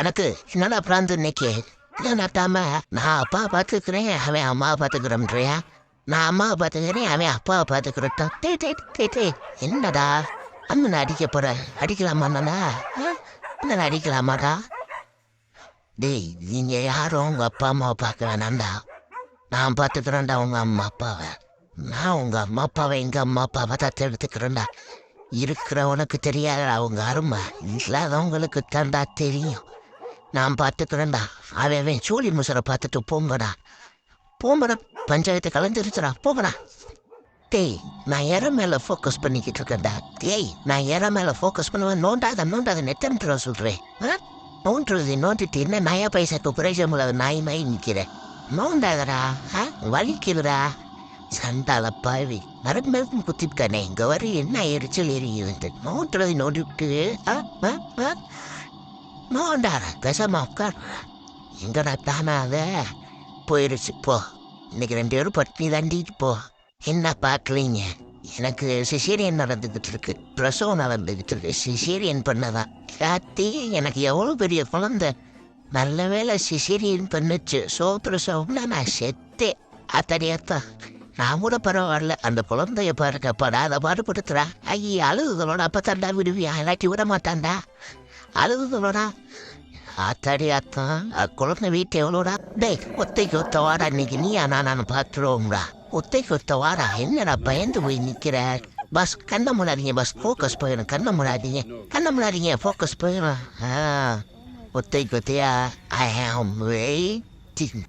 எனக்கு என்னடா பிராந்து இன்னைக்கு இல்லை நாட்டாம நான் அப்பாவை பார்த்துக்கிறேன் அவன் அம்மாவை பார்த்துக்கிறோம்ன்றியா நான் அம்மாவை பார்த்துக்கிறேன் அவன் அப்பாவை பார்த்துக்கிறட்டும் டே என்னடா அம்மனை அடிக்க போற அடிக்கலாமா நானா என்ன அடிக்கலாமாடா டேய் நீங்க யாரும் உங்க அப்பா அம்மாவை பார்க்க வேணாண்டா நான் பார்த்துக்கிறேன்டா உங்க அம்மா அப்பாவை நான் உங்க அம்மா அப்பாவை எங்க அம்மா அப்பாவை தத்து எடுத்துக்கிறேன்டா இருக்கிறவனுக்கு தெரியாத அவங்க அருமை இல்லாதவங்களுக்கு தாண்டா தெரியும் நான் பார்த்துக்கிறேன்டா அவன் சூழி முசரை பார்த்துட்டு போங்கடா பஞ்சாயத்தை கலந்துருச்சுடா போங்கடா டேய் நான் இற மேலே ஃபோக்கஸ் பண்ணிக்கிட்டு இருக்கேன்டா டேய் நான் இற மேலே ஃபோக்கஸ் பண்ணுவேன் நோண்டாத நெத்தம் சொல்கிறேன் நோண்டிட்டு என்ன நயா பைசாக்கு பிரயோஜனம் இல்லாத நாய் மாதிரி நிற்கிறேன் நோண்டாதடா வலிக்குதுடா சண்டால பாவி மரம் குத்திட்டானே இங்கே வர என்ன எரிச்சல் எரியுது நோண்டிட்டு நோண்டார பேசாம உட்கார் எங்கடா தானா அத போயிடுச்சு போ இன்னைக்கு 2 பேரும் பட்னி தாண்டிட்டு போ என்ன பார்க்கலீங்க எனக்கு சிசேரியன் நடந்துக்கிட்டு இருக்கு பிரசவம் நடந்துக்கிட்டு இருக்கு சிசேரியன் பண்ணதான் காத்தி எனக்கு எவ்வளோ பெரிய குழந்தை நல்ல வேலை சிசேரியன் பண்ணுச்சு பிரசவம்னா நான் செத்தேன் அத்தனையத்தான் நான் கூட பரவாயில்ல அந்த குழந்தைய பாருங்க படாத பாடுபடுத்துறா ஐய அழுதுகளோட அப்போ தாண்டா விடுவியா இல்லாட்டி விட மாட்டான்டா அழுதுகளோடா அத்தடியாத்தான் குழந்தை வீட்டு எவ்வளோடா டேய் ஒத்தைக்கு ஒத்த வாடா இன்னைக்கு நீயா நான் பார்த்துருவோம்டா ஒத்தைக்கு ஒத்த வாடா என்னடா பயந்து போய் நிற்கிற பஸ் கண்ண முடாதீங்க பஸ் ஃபோக்கஸ் போயிடும் கண்ண முடாதீங்க ஃபோக்கஸ் போயிடும் ஒத்தைக்கு ஒத்தையா ஐ ஆம் வெயிட்டிங்